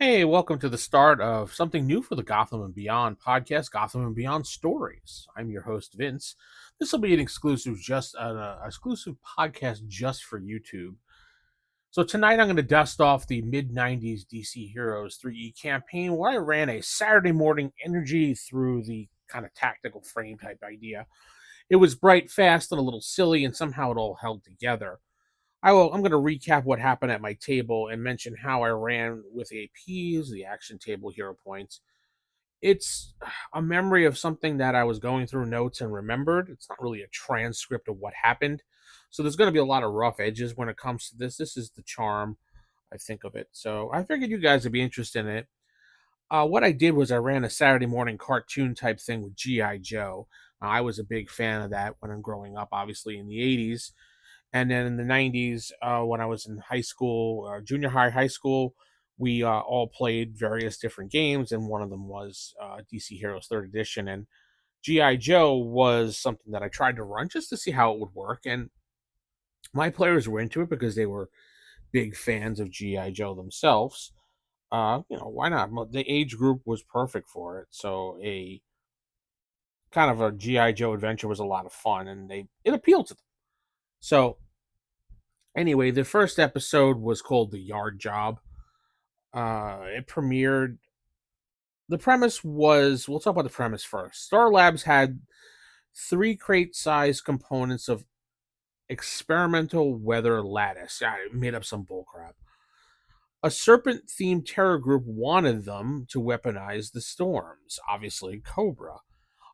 Hey, welcome to the start of something new for the Gotham and Beyond podcast, Gotham and Beyond Stories. I'm your host, Vince. This will be an exclusive podcast just for YouTube. So tonight I'm going to dust off the mid '90s DC Heroes 3E campaign where I ran a Saturday morning energy through the kind of tactical frame type idea. It was bright, fast, and a little silly, and somehow it all held together. I'm going to recap what happened at my table and mention how I ran with APs, the action table hero points. It's a memory of something that I was going through notes and remembered. It's not really a transcript of what happened. So there's going to be a lot of rough edges when it comes to this. This is the charm, I think, of it. So I figured you guys would be interested in it. What I did was I ran a Saturday morning cartoon type thing with G.I. Joe. I was a big fan of that when I'm growing up, obviously in the 80s. And then in the 90s, when I was in high school, junior high school, we all played various different games, and one of them was DC Heroes Third Edition. And GI Joe was something that I tried to run just to see how it would work. And my players were into it because they were big fans of GI Joe themselves. Why not? The age group was perfect for it. So a kind of a GI Joe adventure was a lot of fun, and it appealed to them. So anyway, the first episode was called The Yard Job. It premiered. The premise was, we'll talk about the premise first. Star Labs had three crate sized components of experimental weather lattice. I made up some bullcrap. A serpent themed terror group wanted them to weaponize the storms, obviously, Cobra.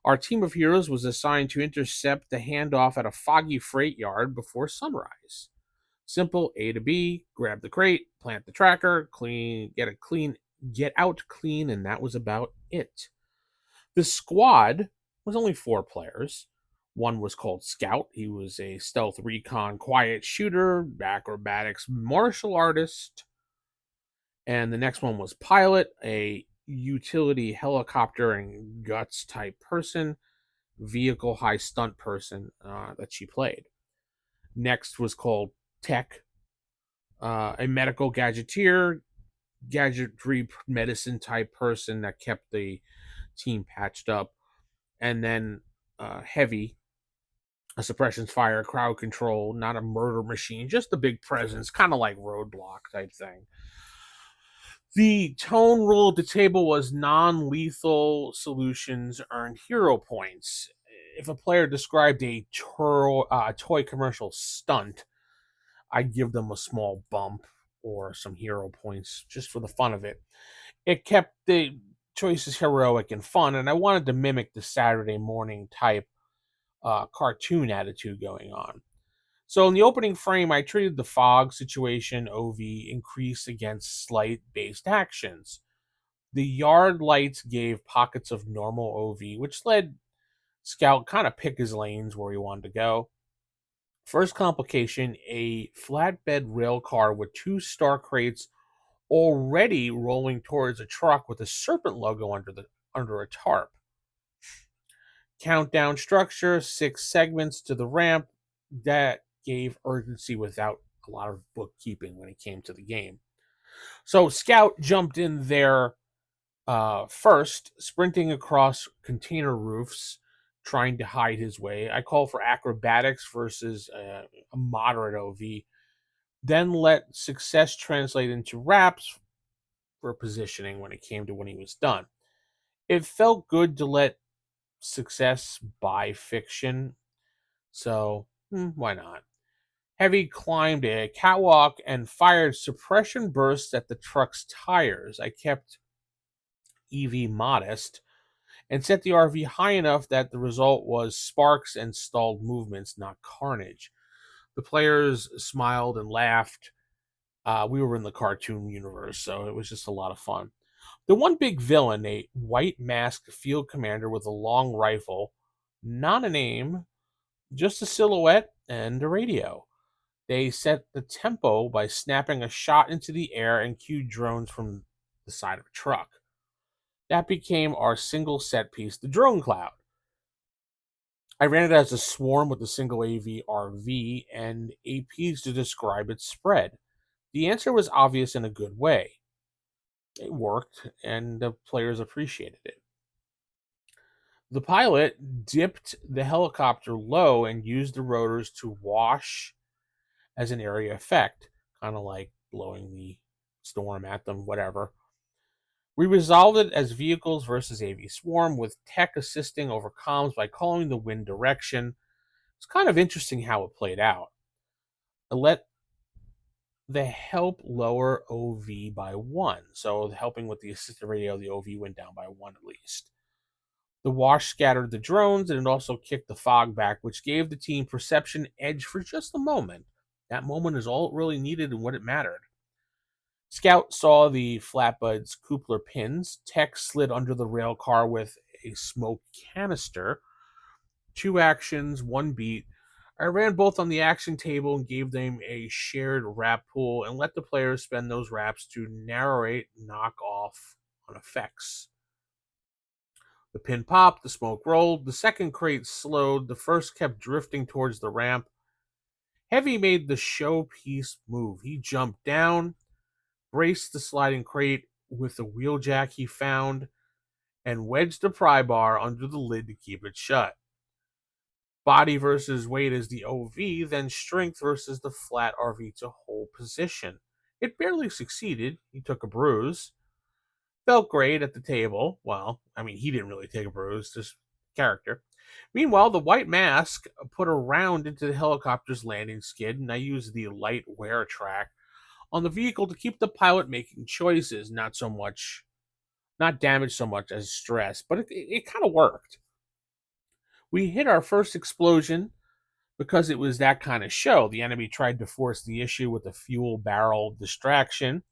Our team of heroes was assigned to intercept the handoff at a foggy freight yard before sunrise. Simple A to B, grab the crate, plant the tracker, get out clean, and that was about it. The squad was only four players. One was called Scout. He was a stealth recon, quiet shooter, acrobatics martial artist. And the next one was Pilot, a utility helicopter and guts type person, vehicle high stunt person that she played. Next was called Tech, a medical gadgeteer, gadgetry medicine type person that kept the team patched up, and then Heavy, a suppressions fire, crowd control, not a murder machine, just a big presence, kind of like Roadblock type thing. The tone rule at the table was non lethal solutions earned hero points. If a player described a toy commercial stunt, I'd give them a small bump or some hero points just for the fun of it. It kept the choices heroic and fun, and I wanted to mimic the Saturday morning type cartoon attitude going on. So in the opening frame, I treated the fog situation OV increase against slight based actions. The yard lights gave pockets of normal OV, which led Scout kind of pick his lanes where he wanted to go. First complication, a flatbed rail car with two star crates already rolling towards a truck with a Serpent logo under a tarp. Countdown structure, 6 segments to the ramp. That gave urgency without a lot of bookkeeping when it came to the game. So Scout jumped in there first, sprinting across container roofs, trying to hide his way. I call for acrobatics versus a moderate OV. Then let success translate into raps for positioning when it came to when he was done. It felt good to let success buy fiction, so why not? Heavy climbed a catwalk and fired suppression bursts at the truck's tires. I kept EV modest and set the RV high enough that the result was sparks and stalled movements, not carnage. The players smiled and laughed. We were in the cartoon universe, so it was just a lot of fun. The one big villain, a white masked field commander with a long rifle, not a name, just a silhouette and a radio. They set the tempo by snapping a shot into the air and cued drones from the side of a truck. That became our single set piece, the drone cloud. I ran it as a swarm with a single AVRV and APs to describe its spread. The answer was obvious in a good way. It worked, and the players appreciated it. The pilot dipped the helicopter low and used the rotors to wash as an area effect, kind of like blowing the storm at them, whatever. We resolved it as vehicles versus AV swarm, with tech assisting over comms by calling the wind direction. It's kind of interesting how it played out. I let the help lower OV by one. So helping with the assisted radio, the OV went down by one at least. The wash scattered the drones and it also kicked the fog back, which gave the team perception edge for just a moment. That moment is all it really needed and what it mattered. Scout saw the flatbed's cupola pins. Tech slid under the rail car with a smoke canister. Two actions, one beat. I ran both on the action table and gave them a shared wrap pool and let the players spend those wraps to narrate knock off on effects. The pin popped, the smoke rolled, the second crate slowed, the first kept drifting towards the ramp. Heavy made the showpiece move. He jumped down, braced the sliding crate with the wheel jack he found, and wedged the pry bar under the lid to keep it shut. Body versus weight is the OV, then strength versus the flat RV to hold position. It barely succeeded. He took a bruise. Felt great at the table. Well, I mean, he didn't really take a bruise, just character. Meanwhile, the white mask put a round into the helicopter's landing skid, and I used the light wear track on the vehicle to keep the pilot making choices, not damage so much as stress, but it kind of worked. We hit our first explosion because it was that kind of show. The enemy tried to force the issue with a fuel barrel distraction.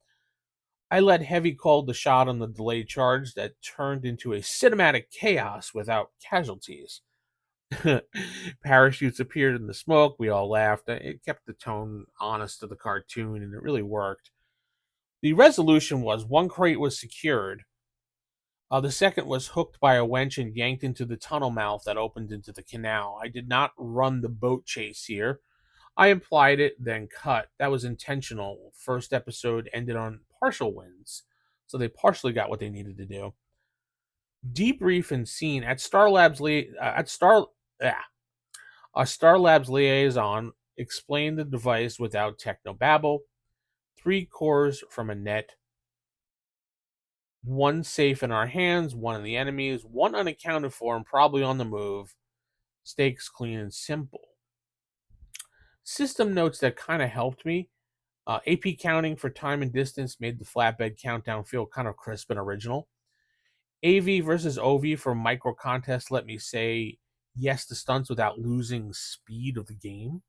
I let Heavy call the shot on the delayed charge that turned into a cinematic chaos without casualties. Parachutes appeared in the smoke. We all laughed. It kept the tone honest to the cartoon, and it really worked. The resolution was one crate was secured. The second was hooked by a winch and yanked into the tunnel mouth that opened into the canal. I did not run the boat chase here. I implied it, then cut. That was intentional. First episode ended on partial wins, so they partially got what they needed to do. Debrief and scene at Star Labs. A Star Labs liaison explained the device without technobabble. 3 cores from a net. 1 safe in our hands, 1 in the enemy's, 1 unaccounted for and probably on the move. Stakes clean and simple. System notes that kind of helped me. AP counting for time and distance made the flatbed countdown feel kind of crisp and original. AV versus OV for micro contest let me say yes to stunts without losing speed of the game.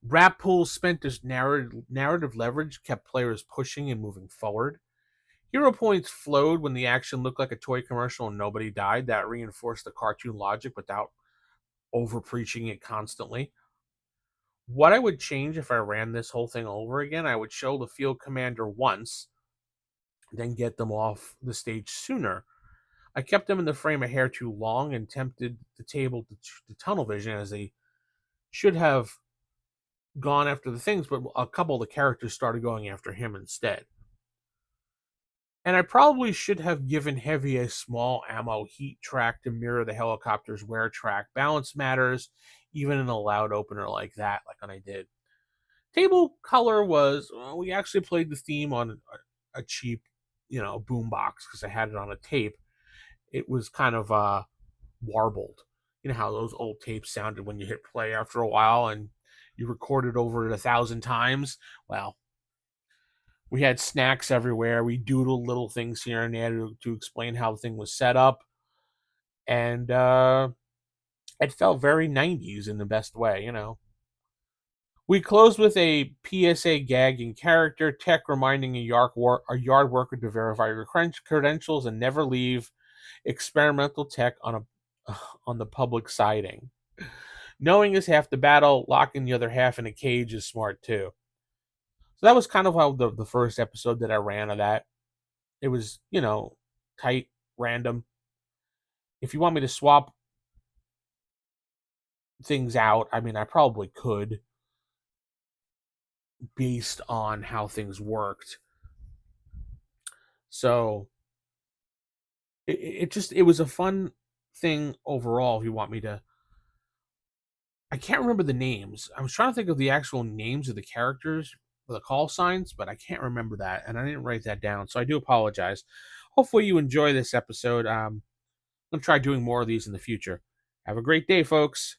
Rap pools spent as narrative leverage kept players pushing and moving forward. Hero points flowed when the action looked like a toy commercial and nobody died. That reinforced the cartoon logic without over preaching it constantly. What I would change if I ran this whole thing over again, I would show the field commander once, then get them off the stage sooner. I kept them in the frame a hair too long and tempted the table to tunnel vision as they should have gone after the things, but a couple of the characters started going after him instead. And I probably should have given Heavy a small ammo heat track to mirror the helicopter's wear track. Balance matters, even in a loud opener like that, like when I did. Table color was, well, we actually played the theme on a cheap, boombox because I had it on a tape. It was kind of warbled. You know how those old tapes sounded when you hit play after a while and you recorded over it 1,000 times? Well, we had snacks everywhere. We doodled little things here and there to explain how the thing was set up. And it felt very 90s in the best way. We closed with a PSA gag in character, Tech reminding a yard worker to verify your credentials and never leave experimental tech on the public siding. Knowing is half the battle, locking the other half in a cage is smart too. So that was kind of how the first episode that I ran of that. It was, tight, random. If you want me to swap things out, I mean, I probably could based on how things worked. So it was a fun thing overall. If you want me to, I can't remember the names. I was trying to think of the actual names of the characters, the call signs, but I can't remember that, and I didn't write that down, so I do apologize. Hopefully, you enjoy this episode. I'm gonna try doing more of these in the future. Have a great day, folks.